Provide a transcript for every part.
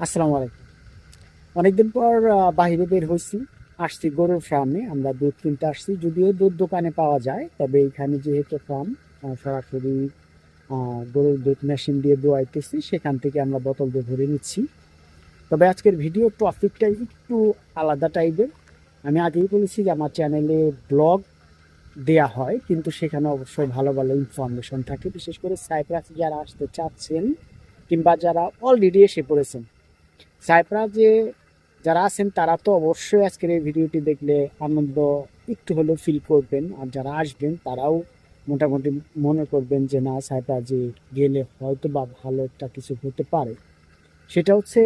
আসসালামু আলাইকুম। অনেকদিন পর বাহিরে বের হয়েছি, আসছি গরুর ফার্মে। আমরা দুধ কিনতে আসছি, যদিও দুধ দোকানে পাওয়া যায়, তবে এইখানে যেহেতু ফার্ম, সরাসরি গরুর দুধ মেশিন দিয়ে দোয়াইতেছি, সেখান থেকে আমরা বোতল দিয়ে ভরে নিচ্ছি। তবে আজকের ভিডিও টপিকটা একটু আলাদা টাইপের। আমি আগেই বলেছি যে আমার চ্যানেলে ব্লগ দেয়া হয়, কিন্তু সেখানে অবশ্যই ভালো ভালো ইনফরমেশন থাকে, বিশেষ করে সাইপ্রাস যারা আসতে চাচ্ছেন কিংবা যারা অলরেডি এসে পড়েছেন। সাইপ্রাসে যারা আছেন তারা তো অবশ্যই আজকের এই ভিডিওটি দেখলে আনন্দ একটু হলেও ফিল করবেন, আর যারা আসবেন তারাও মোটামুটি মনে করবেন যে না, সাইপ্রাসে গেলে হয়তো বা ভালো একটা কিছু হতে পারে। সেটা হচ্ছে,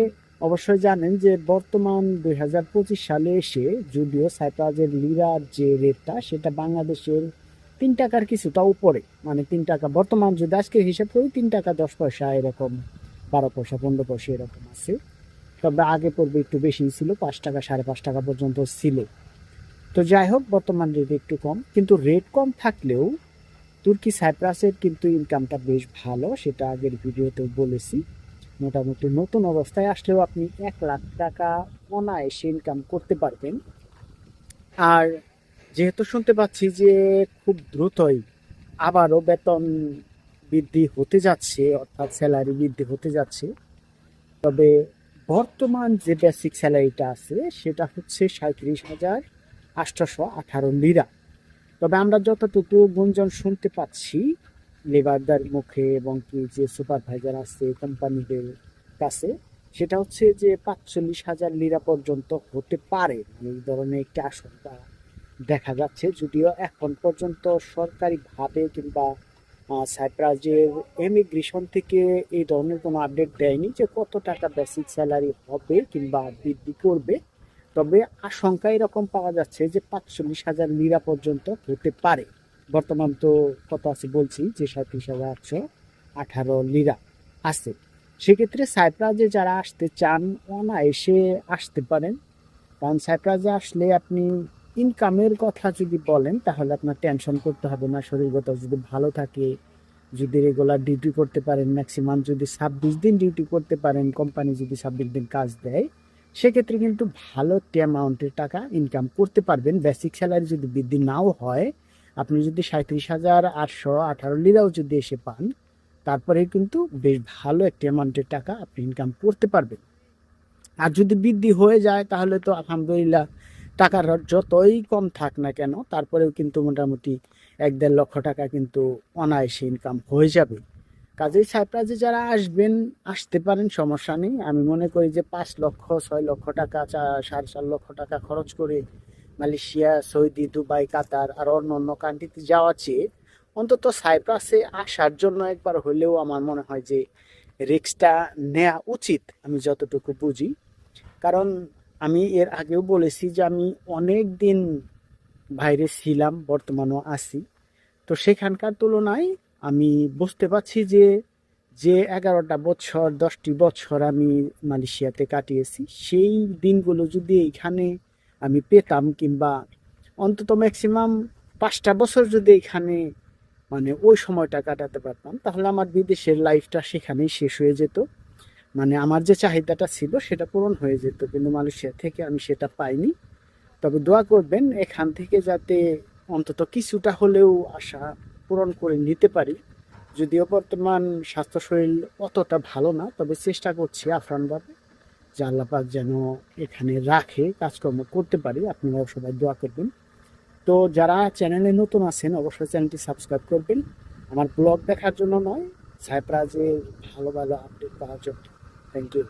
অবশ্যই জানেন যে বর্তমান 2025 সালে এসে যদিও সাইপ্রাসের লিরার যে রেটটা সেটা বাংলাদেশের 3 টাকার কিছুটা উপরে, মানে 3 টাকা বর্তমান যদি আজকে হিসাব করি 3 টাকা 10 পয়সা এরকম, 12 পয়সা 15 পয়সা এরকম আছে। তবে আগে পূর্বে একটু বেশি ছিল, 5 টাকা 5.5 টাকা পর্যন্ত ছিল। তো যাই হোক, বর্তমান রেট একটু কম, কিন্তু রেট কম থাকলেও তুর্কি সাইপ্রাসের কিন্তু ইনকামটা বেশ ভালো, সেটা আগের ভিডিওতে বলেছি। মোটামুটি নতুন অবস্থায় আসলেও আপনি 1 লাখ টাকা অনায়াসে ইনকাম করতে পারবেন। আর যেহেতু শুনতে পাচ্ছি যে খুব দ্রুতই আবারও বেতন বৃদ্ধি হতে যাচ্ছে, অর্থাৎ স্যালারি বৃদ্ধি হতে যাচ্ছে, তবে বর্তমান যে বেসিক স্যালারিটা আছে সেটা হচ্ছে 37,818 লিরা। তবে আমরা যতটুকু গুঞ্জন শুনতে পাচ্ছি লেবারদের মুখে এবং কি যে সুপারভাইজার আছে কোম্পানিদের কাছে, সেটা হচ্ছে যে 45,000 লিরা পর্যন্ত হতে পারে, এই ধরনের একটি আশঙ্কা দেখা যাচ্ছে। যদিও এখন পর্যন্ত সরকারিভাবে কিংবা সাইপ্রাসের ইমিগ্রেশন থেকে এই ধরনের কোনো আপডেট দেয়নি যে কত টাকা বেসিক স্যালারি হবে কিংবা বৃদ্ধি করবে। তবে আশঙ্কা এরকম পাওয়া যাচ্ছে যে 45,000 লিরা পর্যন্ত হতে পারে। বর্তমান তো কত আছে বলছি, যে 37,818 লিরা আছে। সেক্ষেত্রে সাইপ্রাসে যারা আসতে চান অনায়াসে আসতে পারেন, কারণ সাইপ্রাসে আসলে আপনি ইনকামের কথা যদি বলেন তাহলে আপনার টেনশন করতে হবে না। শরীরগত যদি ভালো থাকে, যদি রেগুলার ডিউটি করতে পারেন, ম্যাক্সিমাম যদি 26 দিন ডিউটি করতে পারেন, কোম্পানি যদি 26 দিন কাজ দেয়, সেক্ষেত্রে কিন্তু ভালো একটা অ্যামাউন্টের টাকা ইনকাম করতে পারবেন। বেসিক স্যালারি যদি বৃদ্ধি নাও হয়, আপনি যদি 37,818 লিরাও যদি এসে পান, তারপরে কিন্তু বেশ ভালো একটা অ্যামাউন্টের টাকা আপনি ইনকাম করতে পারবেন। আর যদি বৃদ্ধি হয়ে যায় তাহলে তো আলহামদুলিল্লাহ, টাকার যতই কম থাক না কেন তারপরেও কিন্তু মোটামুটি 1-1.5 লক্ষ টাকা কিন্তু অনায়াসে ইনকাম হয়ে যাবে। কাজেই সাইপ্রাসে যারা আসবেন আসতে পারেন, সমস্যা নেই। আমি মনে করি যে 5 লক্ষ 6 লক্ষ টাকা 4.5-4 লক্ষ টাকা খরচ করে মালয়েশিয়া, সৌদি, দুবাই, কাতার আর অন্য অন্য কান্ট্রিতে যাওয়ার চেয়ে অন্তত সাইপ্রাসে আসার জন্য একবার হলেও আমার মনে হয় যে রিস্কটা নেওয়া উচিত, আমি যতটুকু বুঝি। কারণ আমি এর আগেও বলেছি যে আমি অনেক দিন বাইরে ছিলাম, বর্তমানেও আছি। তো সেখানকার তুলনায় আমি বুঝতে পারছি যে যে 11টা বছর 10টি বছর আমি মালয়েশিয়াতে কাটিয়েছি, সেই দিনগুলো যদি এইখানে আমি পেতাম, কিংবা অন্তত ম্যাক্সিমাম 5টা বছর যদি এখানে মানে ওই সময়টা কাটাতে পারতাম, তাহলে আমার বিদেশের লাইফটা সেখানেই শেষ হয়ে যেত। মানে আমার যে চাহিদাটা ছিল সেটা পূরণ হয়ে যেত, কিন্তু মালয়েশিয়া থেকে আমি সেটা পাইনি। তবে দোয়া করবেন এখান থেকে যাতে অন্তত কিছুটা হলেও আশা পূরণ করে নিতে পারি। যদিও বর্তমান স্বাস্থ্য শরীর অতটা ভালো না, তবে চেষ্টা করছি আফরানভাবে যে আল্লাহ পাক যেন এখানে রাখে, কাজকর্ম করতে পারি। আপনারাও সবাই দোয়া করবেন। তো যারা চ্যানেলে নতুন আছেন অবশ্যই চ্যানেলটি সাবস্ক্রাইব করবেন, আমার ব্লগ দেখার জন্য নয়, সাইপ্রাসের ভালো ভালো আপডেট পাওয়ার জন্য। Thank you.